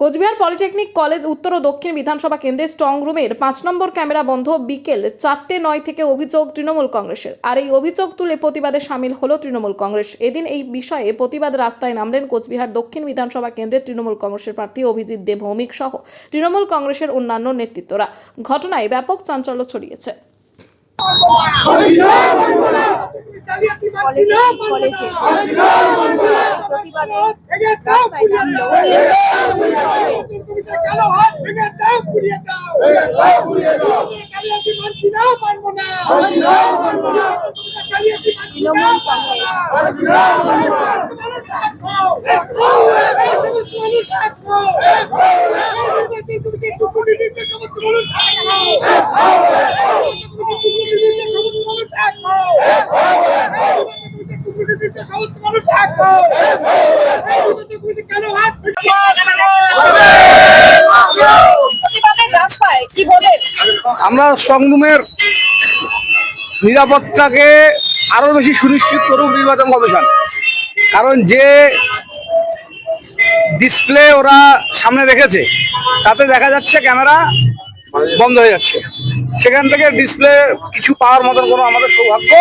Cooch Behar polytechnic college উত্তর ও দক্ষিণ বিধানসভা কেন্দ্রের স্ট্রং রুমের 5 নম্বর ক্যামেরা বন্ধ বিকেল 4:09 থেকে অভিযোগ তৃণমূল কংগ্রেসের। আর এই অভিযোগ তুলে প্রতিবাদে সামিল হলো তৃণমূল কংগ্রেস। এদিন এই বিষয়ে প্রতিবাদ রাস্তায় নামলেন কোচবিহার দক্ষিণ বিধানসভা কেন্দ্রের তৃণমূল কংগ্রেসের প্রার্থী অভিজিৎ দে ভৌমিক সহ তৃণমূল কংগ্রেসের অন্যান্য নেতৃত্বরা। ঘটনায় ব্যাপক চাঞ্চল্য ছড়িয়েছে। আমরা স্ট্রং রুমের নিরাপত্তাকে আরো বেশি সুনিশ্চিত করুক নির্বাচন কমিশন। কারণ যে ডিসপ্লে ওরা সামনে রেখেছে তাতে দেখা যাচ্ছে ক্যামেরা বন্ধ হয়ে যাচ্ছে, সেখান থেকে ডিসপ্লে কিছু পাওয়ার মতন কোনো আমাদের সৌভাগ্য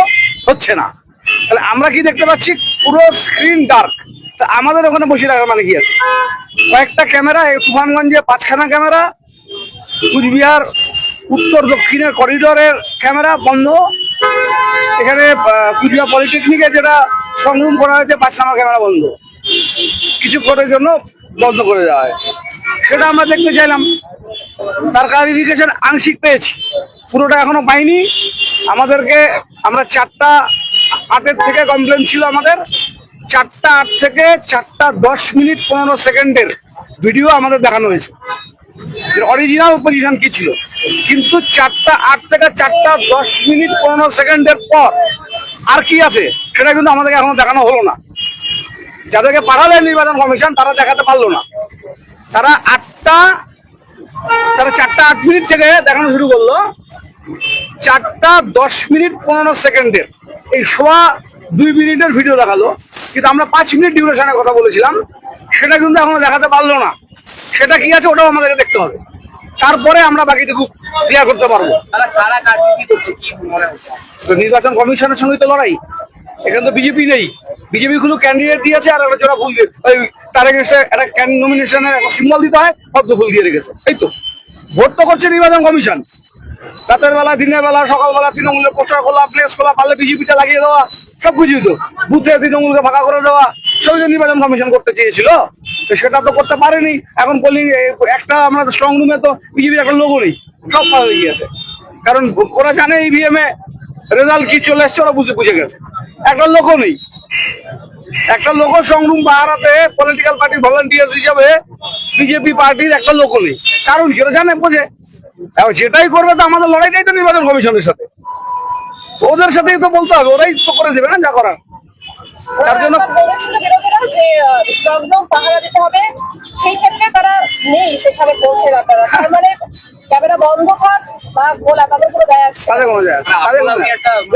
হচ্ছে না। তাহলে আমরা কি দেখতে পাচ্ছি, পুরো স্ক্রিন ডার্ক। তা আমাদের ওখানে বসে রাখার মানে কি আছে? কয়েকটা ক্যামেরা, তুফানগঞ্জে 5খানা ক্যামেরা, কুচবিহার উত্তর দক্ষিণের করিডোরের ক্যামেরা বন্ধ, এখানে কুচবিহার পলিটেকনিকে যেটা সংরুম করা হয়েছে 5খানা ক্যামেরা বন্ধ, কিছুক্ষণের জন্য বন্ধ করে দেওয়া হয়। সেটা আমরা দেখতে চাইলাম, তার ক্লারিফিকেশন আংশিক পেয়েছি, পুরোটা এখনো পাইনি। আমাদেরকে আমরা 4:08 থেকে কমপ্লেন ছিল, আমাদের 4:08 থেকে 4:10:15 ভিডিও আমাদের দেখানো হয়েছে, অরিজিনাল পজিশন কি ছিল। কিন্তু 4:08 থেকে 4:10:15 পর আর কি আছে সেটা কিন্তু আমাদেরকে এখনো দেখানো হলো না। যাদেরকে পাঠালেন নির্বাচন কমিশন তারা দেখাতে পারলো না। তারা 4:08 থেকে দেখানো শুরু করলো, 4:10:15 এই সোয়া 2 মিনিটের ভিডিও দেখালো। কিন্তু আমরা 5 মিনিট ডিউরেশনের কথা বলেছিলাম, সেটা কিন্তু এখনো দেখাতে পারলো না। সেটা কি আছে ওটাও আমাদেরকে দেখতে হবে, তারপরে আমরা বাকিটুকু ক্লিয়ার করতে পারবো। নির্বাচন কমিশনের সঙ্গে তো লড়াই, এখানে তো বিজেপি নেই, বিজেপি কোনো ক্যান্ডিডেট দিয়েছে আর যারা ভুল দিয়ে তার এগেন্সটে একটা নমিনেশনের একটা সিম্বল দিতে হয়, পদ্ম ফুল দিয়ে রেখেছে। এই তো ভোট তো করছে নির্বাচন কমিশন, রাতের বেলা, দিনের বেলা, সকালবেলা তৃণমূলের পোস্টার খোলা, প্লেস খোলা, পারলে বিজেপিটা লাগিয়ে দেওয়া, সব কিছুই তো বুথে তৃণমূলকে ফাঁকা করে দেওয়া, সবই তো নির্বাচন কমিশন করতে চেয়েছিল, তো সেটা তো করতে পারেনি। এখন পোলিং একটা আমরা স্ট্রং রুমে তো বিজেপির একটা লোগো নেই, সব পাওয়া হয়ে গিয়েছে। কারণ ওরা জানে ইভিএম এ রেজাল্ট কি চলে এসছে, ওরা বুঝে গেছে। একটা লোকও নেই, একটা লোক সংরুম বাহারাতে পলিটিক্যাল পার্টি ভলান্টিয়ার্স হিসাবে বিজেপি পার্টির একটা লোক নেই। কারণ কি ওরা জানে, বোঝে, যেটাই করবে তো আমাদের লড়াইটাই তো নির্বাচন কমিশনের সাথে, ওদের সাথেই তো বলতে হবে, ওরাই তো করে দেবে না যা করার। তার জন্য পাহারা দিতে হবে, সেই ক্ষেত্রে তারা নেই সেখানে পৌঁছে না। তারা তার মানে ক্যামেরা বন্ধ থাক বা গোলা, তাদের কোনো গায়ে আসছে না।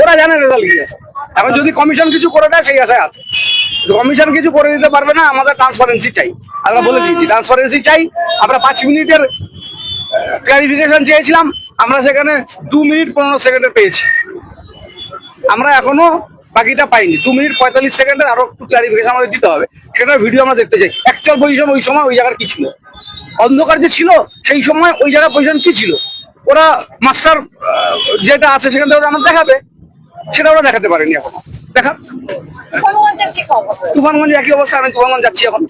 ওরা জানে রেজাল্ট কি আছে। এখন যদি কমিশন কিছু করে দেয় সেই আশায় আছে, কমিশন কিছু করে দিতে পারবে না। আমাদের ট্রান্সপারেন্সি চাই, আমরা বলে দিয়েছি ট্রান্সপারেন্সি চাই। আমরা 5 মিনিটের ক্লারিফিকেশন চেয়েছিলাম, আমরা সেখানে 2 মিনিট 15 পেয়েছি। আমরা এখনো বাকিটা পাইনি, 2 মিনিট 45 আরো একটু ক্লারিফিকেশন আমাদের দিতে হবে। সেটার ভিডিও আমরা দেখতে চাই। অ্যাকচুয়াল পজিশন ওই সময় ওই জায়গার কি ছিল, অন্ধকার যে ছিল সেই সময় ওই জায়গার পজিশন কি ছিল, ওরা মাস্টার যেটা আছে সেখান থেকে আমরা দেখাবে, সেটা ওরা দেখাতে পারেনি এখনো। দেখা তুফানগঞ্জে একই অবস্থা। আমি তুফানগঞ্জ যাচ্ছি, এখন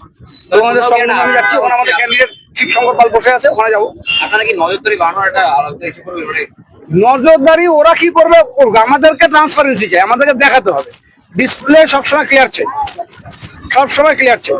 তুফানগঞ্জের আমি যাচ্ছি, ওখানে আমাদের ক্যান্ডিডেট শিবশঙ্কর পাল বসে আছে, ওখানে যাবো। আপনারা কি নজরদারি বাড়ানোর একটা নজরদারি ওরা কি করবে, আমাদেরকে ট্রান্সপারেন্সি চাই, আমাদেরকে দেখাতে হবে। ডিসপ্লে সবসময় ক্লিয়ার চাই, সবসময় ক্লিয়ার চাই।